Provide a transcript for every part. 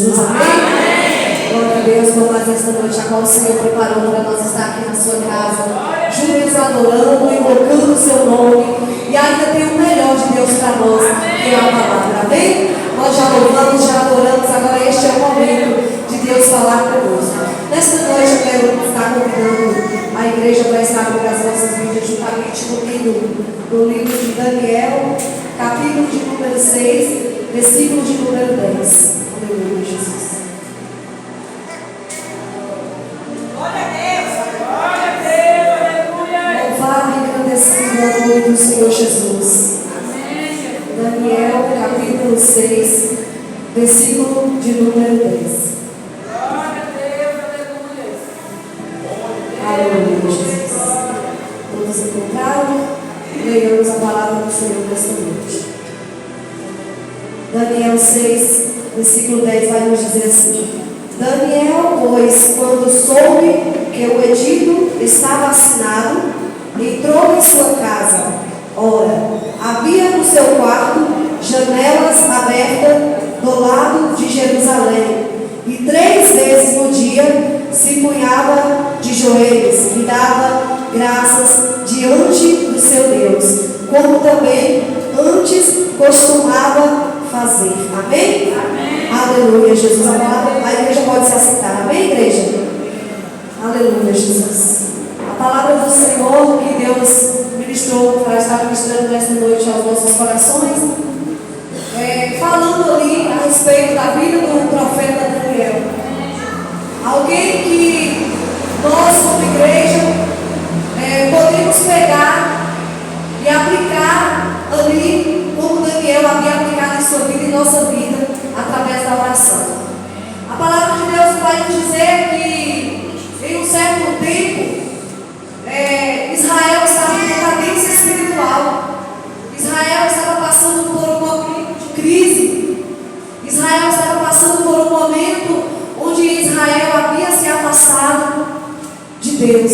Jesus, amém? Glória a Deus por mais esta noite, a qual o Senhor preparou para nós estar aqui na sua casa, juntos adorando, invocando o seu nome, e ainda tem o melhor de Deus para nós, que é a palavra, amém? Nós já louvamos, já adoramos, agora este é o momento de Deus falar conosco. Nesta noite eu quero estar convidando a igreja para estar com as nossas Bíblias juntamente comigo no livro de Daniel, capítulo de número 6, versículo de número 10. Aleluia, Jesus. Glória a Deus, aleluia. Louvado e engrandecido o nome do Senhor Jesus. Amém. Daniel, capítulo 6, versículo de número 10. Glória a Deus, aleluia. Aleluia, Jesus. Todos encontraram? Leiamos a palavra do Senhor nesta noite. Daniel 6, versículo 10 vai nos dizer assim: Daniel, pois, quando soube que o edito estava assinado, entrou em sua casa. Ora, havia no seu quarto janelas abertas do lado de Jerusalém, e 3 vezes no dia se punhava de joelhos e dava graças diante do seu Deus, como também antes costumava fazer. Amém? Amém. Aleluia, Jesus. A igreja pode se assentar. Amém, igreja? Aleluia, Jesus. A palavra do Senhor que Deus ministrou para estar ministrando nesta noite aos nossos corações, falando ali a respeito da vida do profeta Daniel. Alguém que nós, como igreja, podemos pegar e aplicar ali, como Daniel havia aplicado em sua vida e nossa vida, através da oração. A palavra de Deus vai nos dizer que, em um certo tempo, Israel estava em decadência espiritual. Israel estava passando por um momento de crise. Israel estava passando por um momento onde Israel havia se afastado de Deus.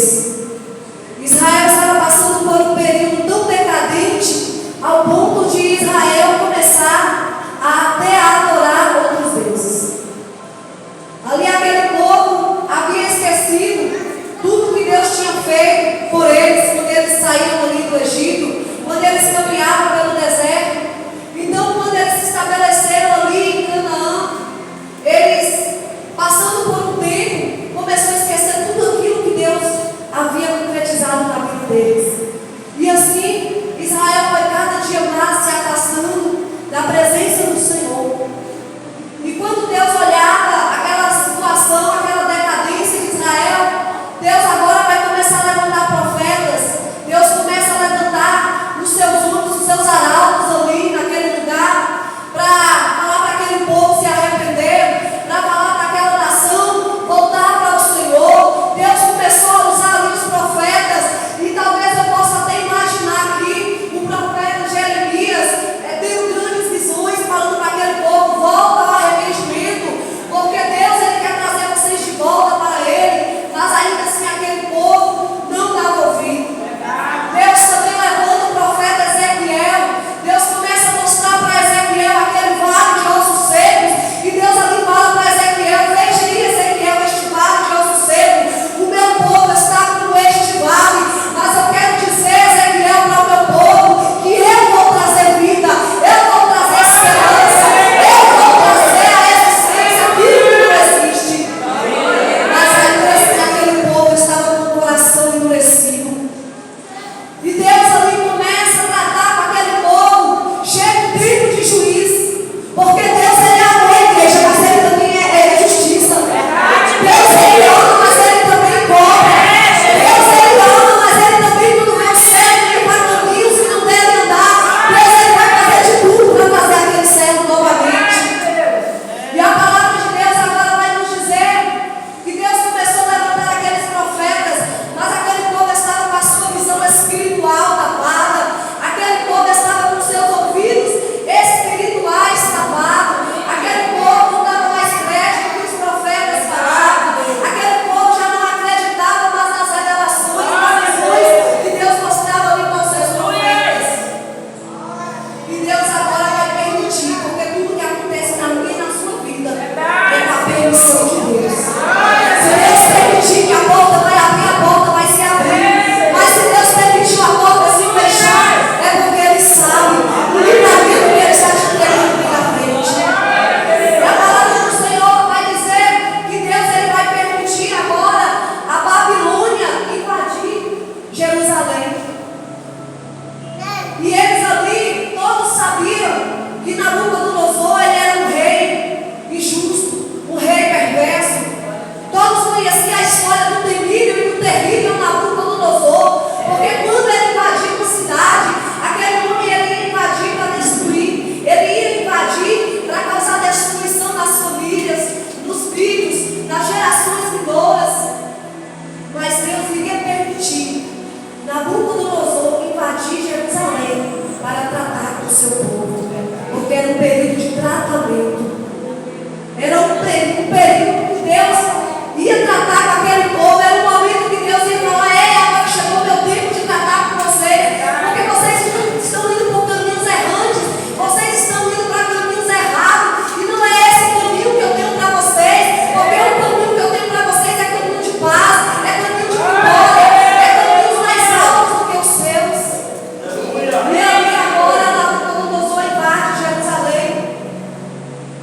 Israel estava passando por um período tão decadente ao ponto de Israel começar a até adorar outros deuses. Ali aquele povo havia esquecido tudo que Deus tinha feito por eles quando eles saíram ali do Egito, quando eles caminhavam pelo deserto. Então, quando eles se estabeleceram ali em Canaã, eles, passando por um tempo, começaram a esquecer tudo aquilo que Deus Era um período que Deus ia tratar com aquele povo. Era um momento que Deus ia falar: ei, agora chegou o meu tempo de tratar com vocês, porque vocês estão indo por caminhos errantes, vocês estão indo para caminhos errados, e não é esse caminho que eu tenho para vocês, porque o caminho que eu tenho para vocês é caminho de paz, é caminho de vitória, é caminhos mais altos do que os seus. E aí agora Nabucodonosor invade Jerusalém.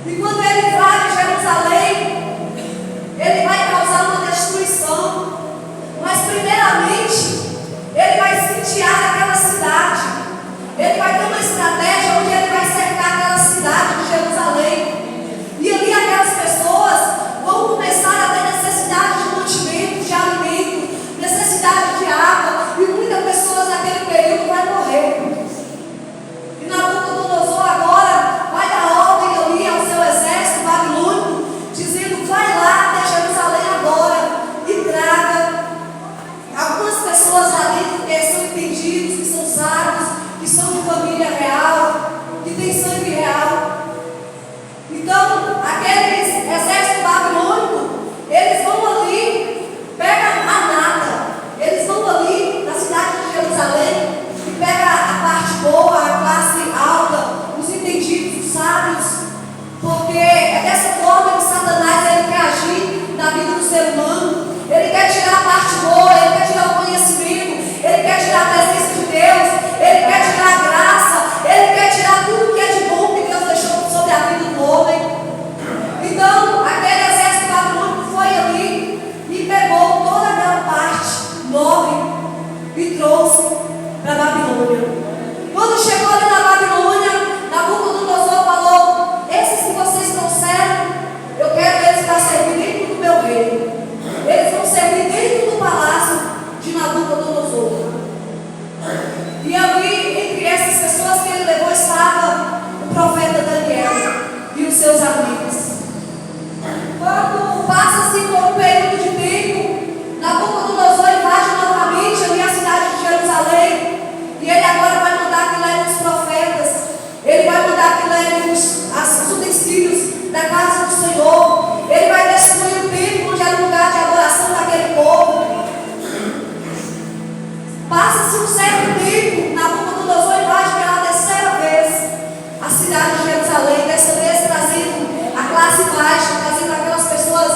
E quando ele invade Jerusalém, ele vai causar uma destruição. Mas primeiramente, ele vai sitiar aquela cidade. Ele vai ter uma estratégia onde ele vai cercar aquela cidade de Jerusalém. E ali aquelas pessoas vão começar a ter necessidade de mantimento, de alimento, necessidade de água. E muitas pessoas naquele período vão morrer. E Nabucodonosor agora vai dar ordem ali ao seu exército babilônico, dizendo: vai lá até Jerusalém agora e traga algumas pessoas ali que são entendidos, que são sábios, que são de família real, que tem sangue real. Então, aqueles exércitos babilônicos, eles vão ali, pegam a nata, eles vão ali na cidade de Jerusalém e pegam a parte boa, a classe alta, os entendidos, os sábios, porque é dessa forma que Satanás ele quer agir na vida do ser humano. Ele quer tirar a parte boa, ele quer tirar o conhecimento, ele quer tirar a presença de Deus, ele quer tirar a graça, ele quer tirar tudo que é de bom que Deus deixou sobre a vida do homem. Então, aquele exército babilônico foi ali e pegou toda aquela parte nobre e trouxe para a Babilônia. Quando chegou ali na Babilônia, Nabucodonosor falou: esses que vocês trouxeram, eu quero eles para servir dentro do meu reino. Eles vão servir dentro do palácio de Nabucodonosor. E ali, entre essas pessoas que ele levou, estava o profeta Daniel e os seus amigos. Quando passa-se por um período de tempo, Nabucodonosor invade novamente ali a cidade de Jerusalém. E ele agora vai mandar que levem os profetas. Ele vai mandar que levem os utensílios da casa do Senhor. Ele vai destruir o templo onde era o lugar de adoração daquele povo. Passa-se um certo tempo, Nabucodonosor invade pela terceira vez a cidade de Jerusalém, dessa vez trazendo a classe baixa, trazendo aquelas pessoas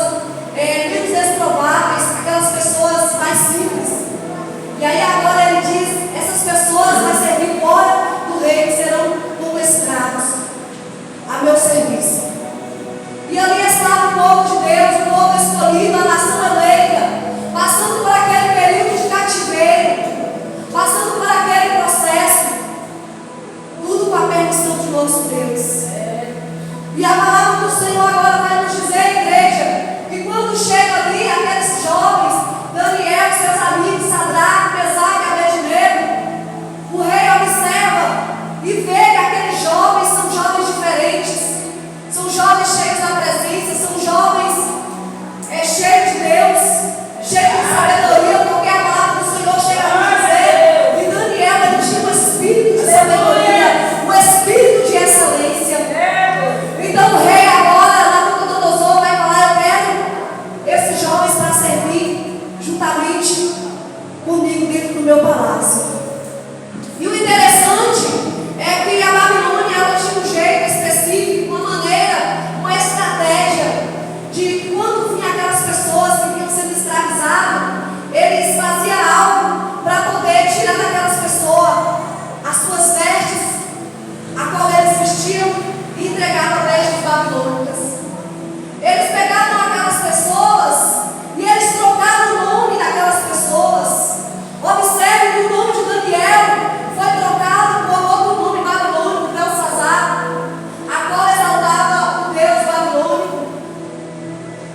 menos desprováveis, aquelas pessoas mais simples. E aí agora ele diz: essas pessoas vão servir fora do reino, serão como escravos a meu serviço. E ali estava o povo de Deus, o povo escolhido, a nação eleita, passando por aquele período de cativeiro, passando por aquele processo, tudo com a permissão de nosso Deus. E a palavra do Senhor agora vai nos dizer, igreja, que quando chega ali aqueles jovens, Daniel, seus amigos, Sadraque, Mesaque e Abednego, o rei observa e vê que aqueles jovens são jovens diferentes, são jovens cheios da presença, são jovens cheios de Deus, cheios de sabedoria, porque a palavra do Senhor chega a nos dizer que Daniel ele tinha um espírito de sabedoria, um espírito de excelência. Então o rei agora, Nabucodonosor, vai falar: eu quero esses jovens para servir juntamente comigo dentro do meu palácio. E o interessante é que a Babilônia ela tinha um jeito específico, uma maneira, uma estratégia de quando vinha aquelas pessoas que vinham sendo escravizadas, eles faziam algo para poder tirar daquelas pessoas as suas vestes, a qual eles vestiam, e entregavam vestes babilônicas. Eles pegavam aquelas pessoas e eles trocavam o nome daquelas pessoas. Observe que o nome de Daniel foi trocado por outro nome babilônico, Belsazar, a qual exaltava o Deus babilônico.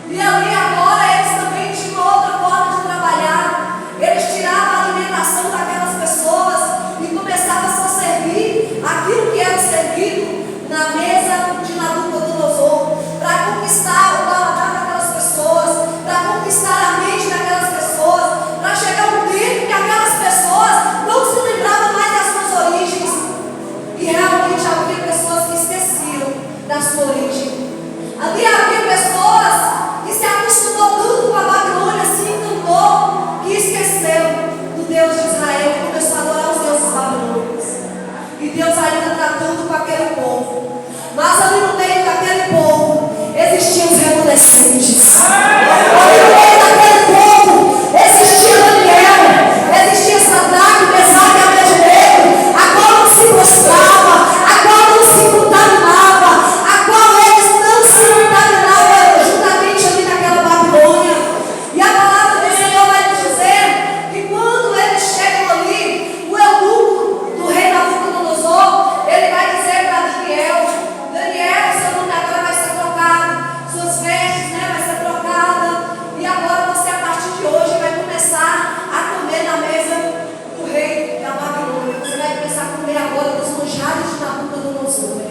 E ali agora eles também tinham outra forma de trabalhar. Eles tiravam a alimentação daquelas pessoas e começavam a só servir aquilo que era servido na mesa de Nabucodonosor, para conquistar o paladar daquelas pessoas, para conquistar a mente daquelas pessoas, para chegar um tempo que aquelas pessoas não se lembravam mais das suas origens. E realmente havia pessoas que esqueciam da sua origem. Ali havia pessoas resplandecentes. Ali no meio daquele povo existia Daniel, existia Sadraque, Mesaque e Abednego, a qual não se prostrava, a qual não se contaminava, a qual eles não se contaminavam juntamente ali naquela Babilônia. E a palavra do Senhor vai nos dizer que quando eles chegam ali, o eunuco do rei Nabucodonosor, ele vai dizer para Daniel: Daniel, seu nome agora vai ser trocado, suas vestes, vai ser trocada, e agora você, a partir de hoje, vai começar a comer na mesa do rei da Babilônia. Você vai começar a comer agora dos manjares de Nabucodonosor.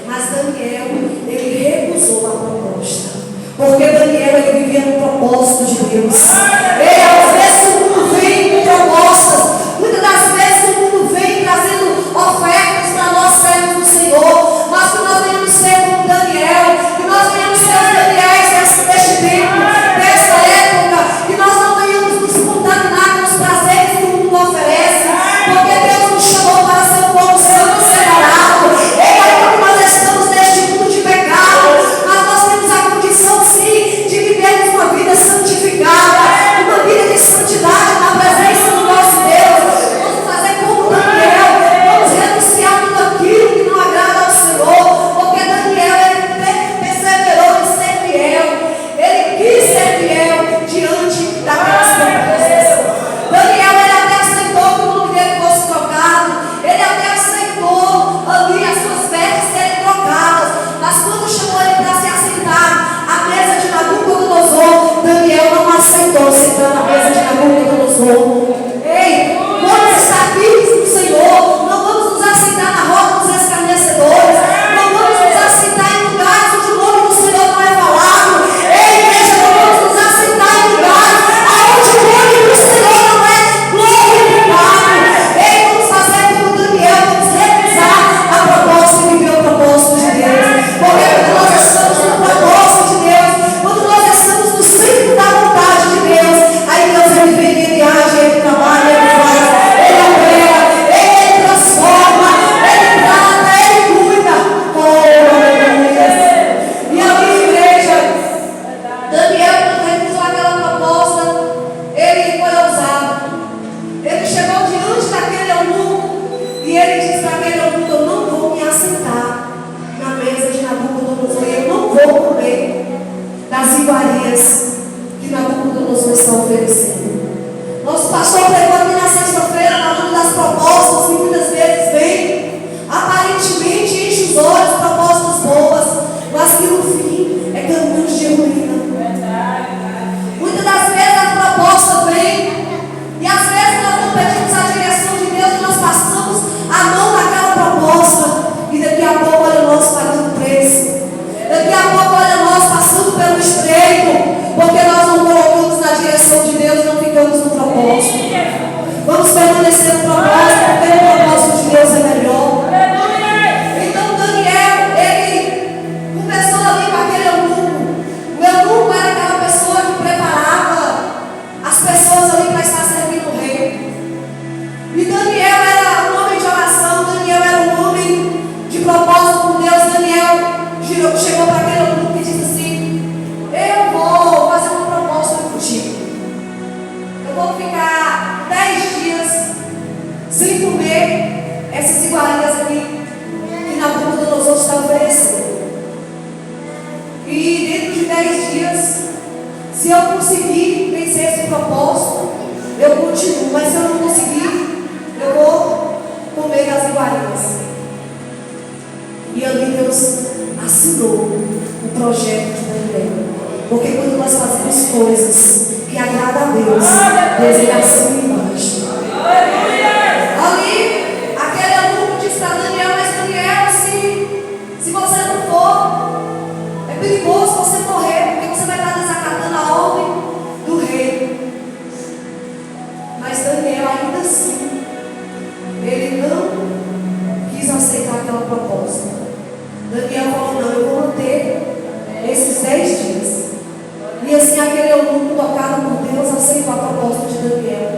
Mas Daniel, ele recusou a proposta, porque Daniel, ele vivia no propósito de Deus. E às vezes o mundo vem com propostas, muitas das vezes o mundo vem trazendo ofertas para nós sermos do Senhor, mas que nós venhamos ser como Daniel, que nós venhamos ser os Daniéis deste tempo, desta época, que nós não venhamos nos contaminar com os prazeres que o mundo oferece, porque Deus nos chamou para ser um povo santo e separado. E ainda que nós estamos neste mundo de pecado, mas nós temos a condição sim de vivermos uma vida santificada, uma vida de santidade na presença do nosso Deus. Vamos fazer como Daniel, vamos renunciar tudo aquilo que não agrada ao Senhor, porque Daniel, ele perseverou em ser fiel, ele quis ser fiel diante daquelas propostas. Daniel, ele até aceitou que o nome dele fosse trocado, ele até aceitou ali as suas vestes serem trocadas, mas quando chamou ele para se assentar à mesa de Nabucodonosor, Daniel não aceitou sentar na mesa de Nabucodonosor. Ei, vamos estar firmes no Senhor, não vamos nos assentar na roda dos escarnecedores, não vamos nos assentar em lugares onde o nome do Senhor não é falado. Ei, igreja, não vamos nos assentar em lugares onde o nome do Senhor não é glorificado. Ei, vamos fazer como Daniel, vamos realizar a proposta e viver o propósito de Deus, porque quando nós estamos no propósito de Deus, quando nós estamos no centro da vontade de Deus, aí Deus, ele vem, ele age, ele trabalha, ele faz, ele opera, ele transforma, ele trata, ele cuida. Oh, aleluia. E ali, igreja, Daniel, quando recusou aquela proposta, ele foi ousado. Ele chegou diante daquele eunuco e ele disse para aquele eunuco: eu não vou me assentar na mesa de Nabucodonosor, eu não vou comer das iguarias que Nabucodonosor está oferecendo. Nosso pastor pregou aqui na sexta-feira, falando das propostas que muitas vezes vêm, aparentemente enche os olhos, propostas boas, mas que no fim é caminhos de ruína. Muitas das vezes a proposta vem, e às vezes nós não pedimos a direção de Deus, e nós passamos a mão naquela proposta, e daqui a pouco olha nós pagando preço. Daqui a pouco olha nós passando pelo estreito, porque nós não colocamos na direção de Deus e não ficamos no propósito. Vamos permanecer no propósito, porque o propósito de Deus é melhor. Então Daniel, ele começou ali com aquele eunuco. O eunuco era aquela pessoa que preparava as pessoas ali para estar servindo o rei. E Daniel era um homem de oração, Daniel era um homem de propósito com Deus. Daniel chegou para aquele eunuco e disse assim: eu vou fazer uma proposta contigo. Eu vou ficar 10 dias sem comer essas iguarias aqui que Nabucodonosor está oferecendo. E dentro de 10 dias, se eu conseguir vencer esse propósito, eu continuo. Mas se eu não conseguir, eu vou comer das iguarias. E ali Deus assinou o projeto de Daniel. Porque quando nós fazemos coisas que agradam a Deus, Deus ele assina embaixo. Ali, aquele eunuco disse para Daniel: mas Daniel, se você não for, é perigoso você morrer, porque você vai estar desacatando a ordem do rei. Mas Daniel, ainda assim, ele não quis aceitar aquela proposta. Daniel falou: não, eu vou manter esses 10 dias. E assim aquele eunuco, tocado por Deus, aceitou a proposta de Daniel.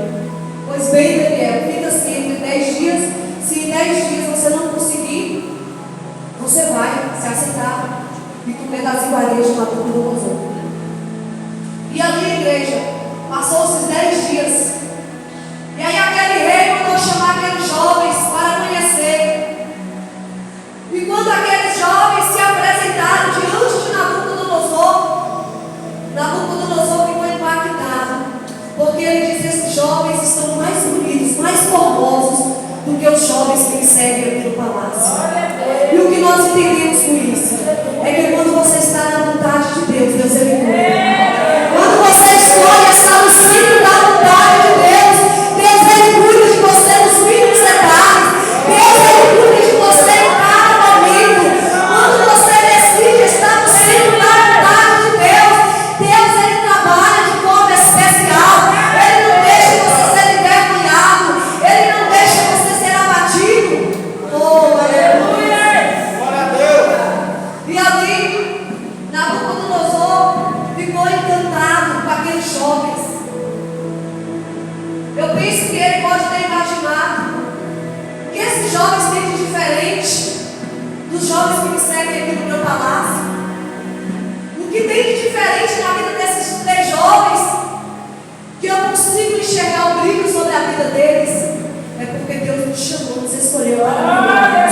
que os jovens que me seguem aqui no palácio. E o que nós entendemos com isso é que quando você está na vontade de Deus, Deus ele cuida. Quando você escolhe estar no centro da vontade de Deus, Deus ele cuida de você nos mínimos detalhes. Deus ele cuida de você em cada momento. Quando você decide estar no centro da vontade de Deus, Deus ele trabalha de forma especial. Ele não deixa você ser envergonhado. Ele não deixa você ser abatido. Oh, aleluia! E ali, Nabucodonosor ficou encantado com aqueles jovens. Eu penso que ele pode ter imaginado que esses jovens têm de diferente dos jovens que me seguem aqui no meu palácio. O que tem de diferente na vida desses 3 jovens, que eu consigo enxergar o brilho sobre a vida deles, é porque Deus nos chamou, nos escolheu para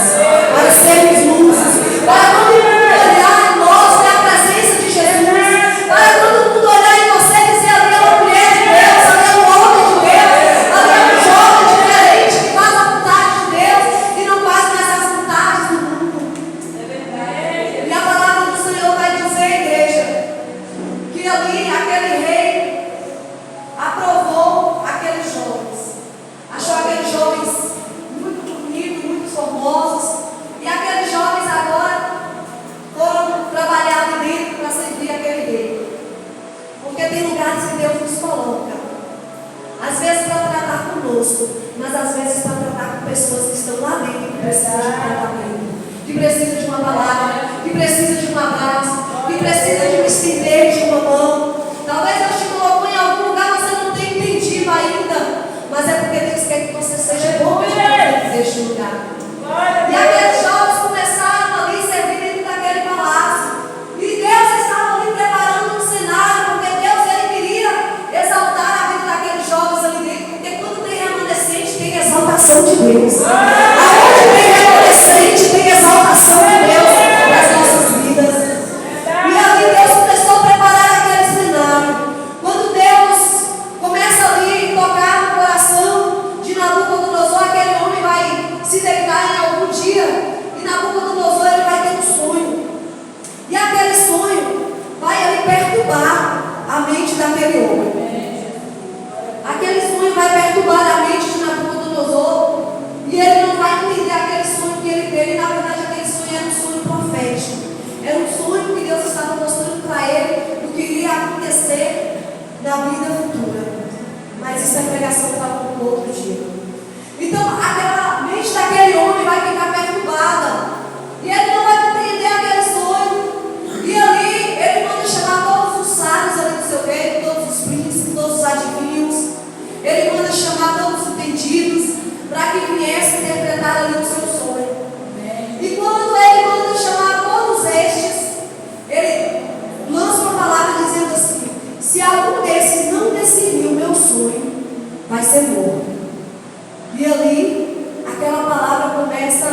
sermos luzes, para todo mundo olhar em nós, ver a presença de Jesus, para todo mundo olhar em você e dizer: ali é uma mulher de Deus, ali é um homem de Deus, ali é um jovem diferente que faz a vontade de Deus e não faz mais as vontades do mundo. E a palavra do Senhor vai dizer, igreja, que ali aquele rei aprovou aqueles jovens, achou aqueles jovens muito bonitos, muito formosos, e aqueles jovens agora foram trabalhar ali dentro para servir aquele rei. Porque tem lugares que Deus nos coloca, às vezes para tratar conosco, mas às vezes para tratar com pessoas que estão lá dentro, que precisam de tratamento, que precisam de uma palavra, que precisam de um abraço, que precisam de um estender de uma mão. Talvez Deus te colocou em algum lugar que você não tenha entendido ainda, mas é porque Deus quer que você seja bom neste lugar. E aqueles jovens começaram ali a servir dentro daquele palácio. E Deus estava ali preparando um cenário, porque Deus ele queria exaltar a vida daqueles jovens ali dentro. Porque quando tem remanescente, tem exaltação de Deus. Aonde tem remanescente, tem exaltação de Deus nas nossas vidas. E ali Deus começou a preparar aquele cenário. Quando Deus começa ali a tocar no coração de Nabucodonosor, aquele homem vai se deitar em algum dia, e Nabucodonosor ele vai ter um sonho. E aquele sonho vai ali perturbar a mente daquele homem. Aquele sonho vai perturbar a mente de Nabucodonosor, e ele não vai entender aquele sonho que ele teve. Na verdade, aquele sonho era um sonho profético. Era um sonho que Deus estava mostrando para ele o que iria acontecer na vida futura. Mas isso é pregação para um outro dia. Então, aquela mente daquele homem vai ficar perturbada. E ele não vai compreender aquele sonho. E ali, ele manda chamar todos os sábios ali do seu reino, todos os príncipes, todos os adivinhos. Ele manda chamar todos os entendidos para que viessem interpretar ali o seu sonho. E quando ele manda chamar todos estes, ele lança uma palavra dizendo assim: se algum desses não decidir o meu sonho, vai ser morto. E ali, aquela palavra começa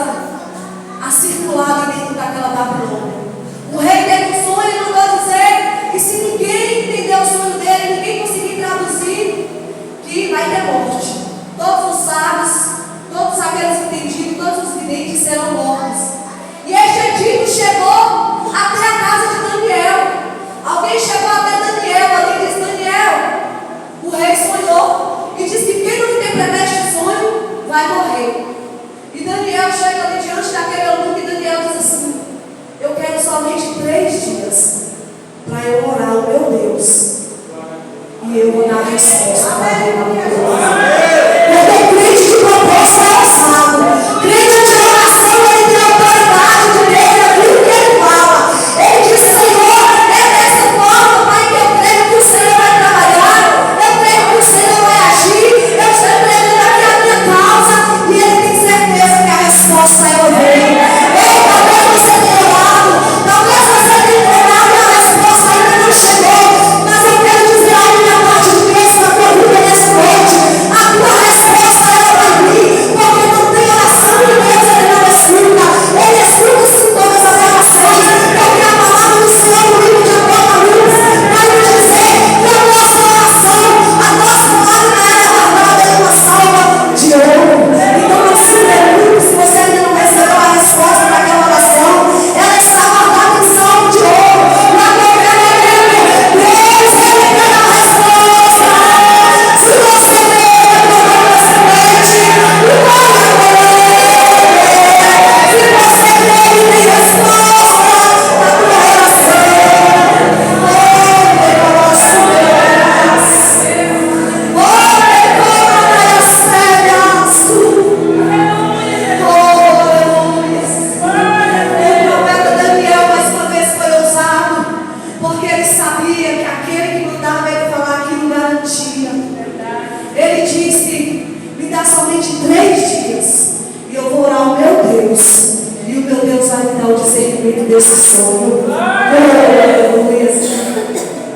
a circular ali dentro daquela Babilônia. O rei teve um sonho e mandou dizer que se ninguém entender o sonho dele, ninguém conseguir traduzir, que vai ter morte. Todos os sábios, todos aqueles entendidos, todos os videntes serão mortos. E este edito chegou até a casa de Daniel. Alguém chegou até Daniel ali e disse: Daniel, o rei sonhou e disse que quem não interpretar este sonho vai morrer. E Daniel chega ali diante daquele eunuco e Daniel diz assim: eu quero somente 3 dias para eu orar ao meu Deus e eu vou dar a resposta para ele. Porque crente de propósito é ousado. Crente de oração, ele tem autoridade de Deus naquilo que ele fala. Ele diz: Senhor, é dessa forma, Pai, que eu creio que o Senhor vai trabalhar, eu creio que o Senhor vai agir, eu estou entregando aqui a minha causa, e ele tem certeza que a resposta é ouvir. Ei, talvez você tenha orado, talvez você tenha orado e a resposta ainda não chegou, mas eu quero dizer algo da parte de Deus para a tua vida nessa noite. cumprimento desse sonho. Aleluia.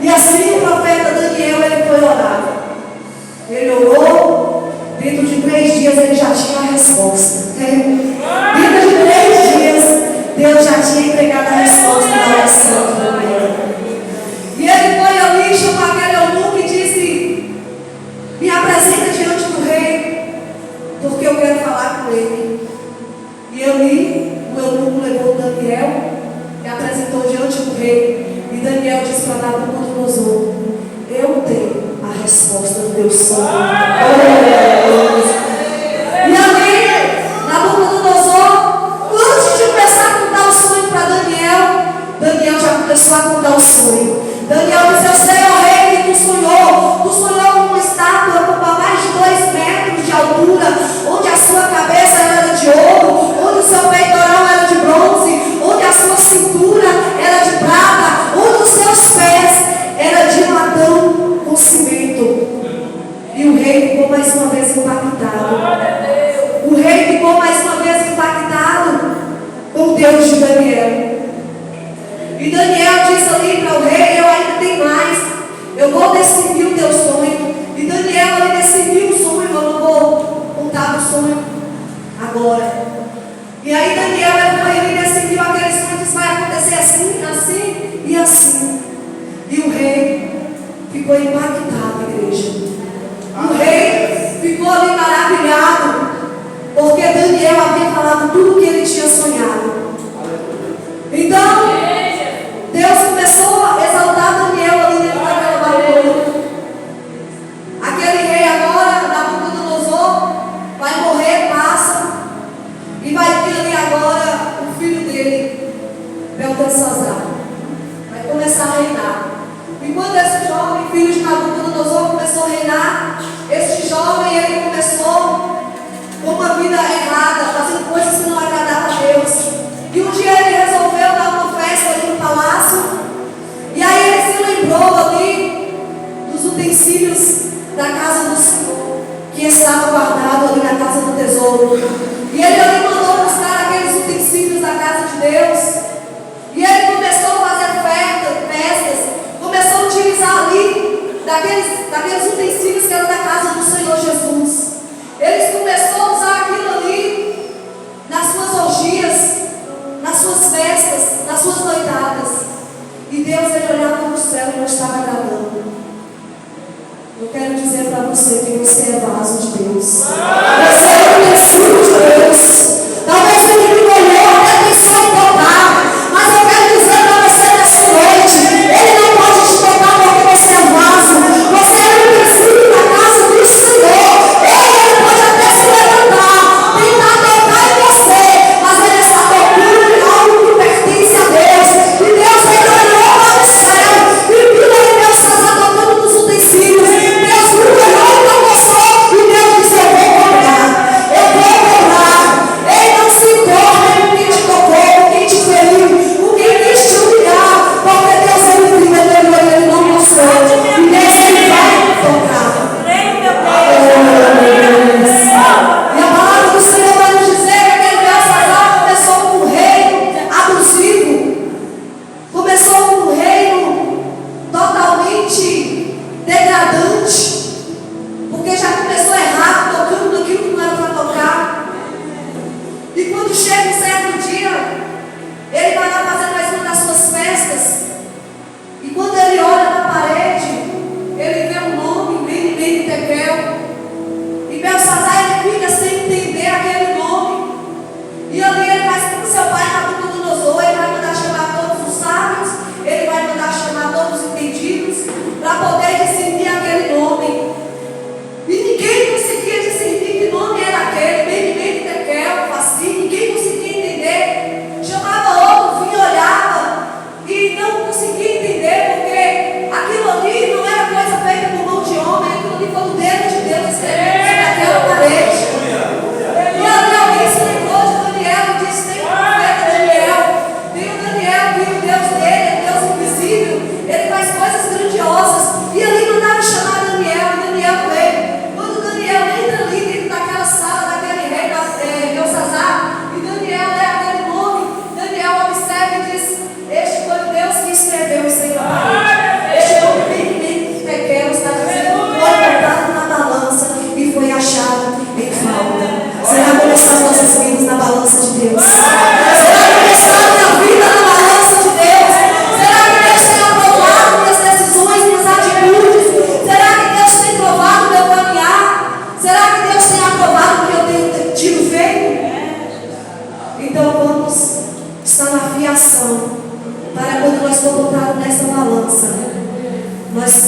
E assim o profeta Daniel, ele foi orar. Ele orou, dentro de 3 dias ele já tinha a resposta. Dentro de 3 dias, Deus já tinha entregado a resposta da oração de Daniel. E ele foi ali, chamou aquele eunuco e disse: me apresenta diante do rei, porque eu quero falar com ele. E ali, o eunuco levou Daniel e apresentou diante do rei. E Daniel disse para Nabucodonosor: eu tenho a resposta do teu sonho. E ali, Nabucodonosor, antes de começar a contar o sonho para Daniel, Daniel já começou a contar o sonho. Daniel disse: eu sei, ó rei, que tu sonhou com uma estátua com mais de 2 metros de altura, onde a sua cabeça era de ouro, onde o seu peitoral era de bronze, onde a sua cintura era de prata, onde os seus pés eram de latão com cimento. E o rei ficou mais uma vez impactado. O rei ficou mais uma vez impactado com o Deus de Daniel. E Daniel disse ali para o rei: eu ainda tenho mais, eu vou decidir o teu sonho. E Daniel ali decidiu o sonho. Eu não vou contar o sonho agora. E aí Daniel ele decidiu aquele sonho, que vai acontecer assim, assim e assim. E o rei ficou impactado, igreja. O rei ficou ali maravilhado, porque Daniel havia falado tudo o que ele tinha sonhado. Então Deus começou a exaltar Daniel ali dentro daquela Babilônia. Aquele rei agora, Nabucodonosor, vai morrer, passa, e vai vir ali agora o filho dele, Beltesazar. Vai começar a reinar. E quando esse jovem, filho de Nabucodonosor, começou a reinar, este jovem, ele começou com uma vida errada, fazendo coisas que não agradavam a Deus. E um dia ele resolveu dar uma festa ali no palácio. E aí ele se lembrou ali dos utensílios da casa do Senhor, que estava guardado ali na casa do tesouro. E ele ali mandou buscar aqueles utensílios da casa de Deus. E ele começou a fazer festas, começou a utilizar ali daqueles utensílios que eram da casa do Senhor Jesus. Ele começou a usar aquilo ali nas suas orgias, nas suas festas, nas suas noitadas. E Deus, ele olhava para o céu e não estava agradando. Eu quero dizer para você que você é vaso de Deus. Você é um tecido de Deus. Talvez o inimigo olhou, até pensou em tocar, mas eu quero dizer para você nessa noite: ele não pode te tocar porque você é vaso. Você é um tecido da casa do Senhor. Ele pode até se levantar, tentar tocar em você, mas ele está tocando em algo que pertence a Deus. E Deus, ele olhou para o céu e viu ali Deus tocando nos utensílios. Deus viu, olhou e tocou, e Deus disse: eu vou cobrar. Eu vou cobrar. Ele não se importa com quem te tocou, com quem te feriu, com quem quis te humilhar, porque Deus é o primeiro, ele não mostrou. E Deus, ele vai tocar. E a palavra do Senhor vai nos dizer que aquele Belsazar começou com um reino abusivo, começou com um reino totalmente degradante, porque já começou errado, tocando naquilo que não era para tocar. E quando chega um certo dia, ele vai lá fazer mais uma das suas festas, e quando ele olha na parede, ele vê um nome, Mene, Tekel. E Belsazar, ele fica sem entender aquele nome. E ali ele vai com seu pai Nabucodonosor, ele vai mandar chamar todos os sábios, ele vai mandar chamar todos os entendidos, para poder discernir aquele nome.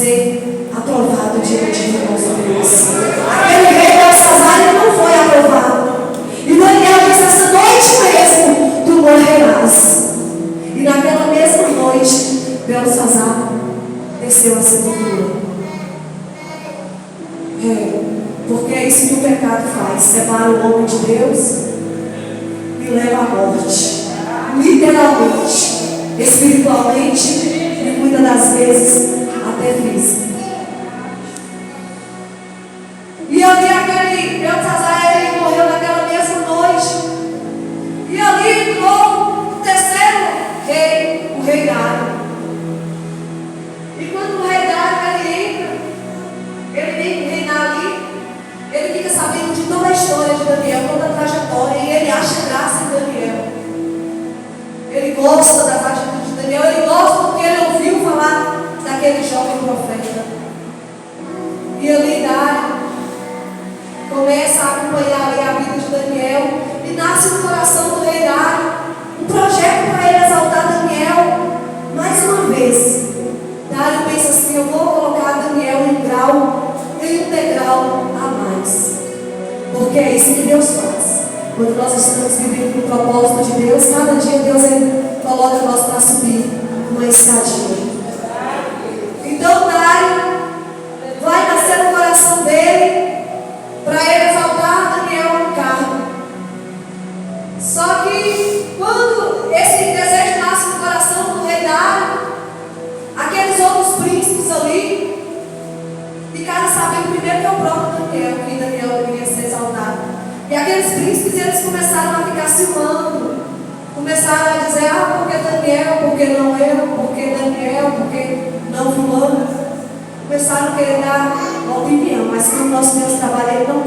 ser aprovado diante de nosso Deus. Aquele rei Belsazar, ele não foi aprovado. E Daniel disse: essa noite mesmo tu morrerás. E naquela mesma noite, Belsazar desceu a sepultura. Porque é isso que o pecado faz: separa o homem de Deus e leva à morte, literalmente, espiritualmente e muitas das vezes até física. E ali aquele Belsazar, ele morreu naquela mesma noite. E ali entrou o terceiro rei, o rei Dário. E quando o rei Dário ele entra, ele vem reinar ali, ele fica sabendo de toda a história de Daniel, toda a trajetória, e ele acha graça em Daniel. Ele gosta das atitudes de Daniel, ele gosta porque ele ouviu falar daquele jovem profeta. E ali Dário começa a acompanhar ali a vida de Daniel, e nasce no coração do rei Dário um projeto para ele exaltar Daniel. Mais uma vez, Dário pensa assim: eu vou colocar Daniel em um degrau a mais. Porque é isso que Deus faz. Quando nós estamos vivendo no propósito de Deus, cada dia Deus coloca nós para subir uma escadinha. Então Dário vai nascer no coração dele para ele exaltar Daniel no cargo. Só que quando esse desejo nasce no coração do rei Dário, aqueles outros príncipes ali ficaram sabendo primeiro que é o próprio Daniel, que Daniel deveria ser exaltado. E aqueles príncipes, eles começaram a ficar ciumando. Começaram a dizer: por que Daniel, por que não eu, por que Daniel, por que não fulano. Começaram a querer dar opinião, mas como nosso Deus trabalha, ele não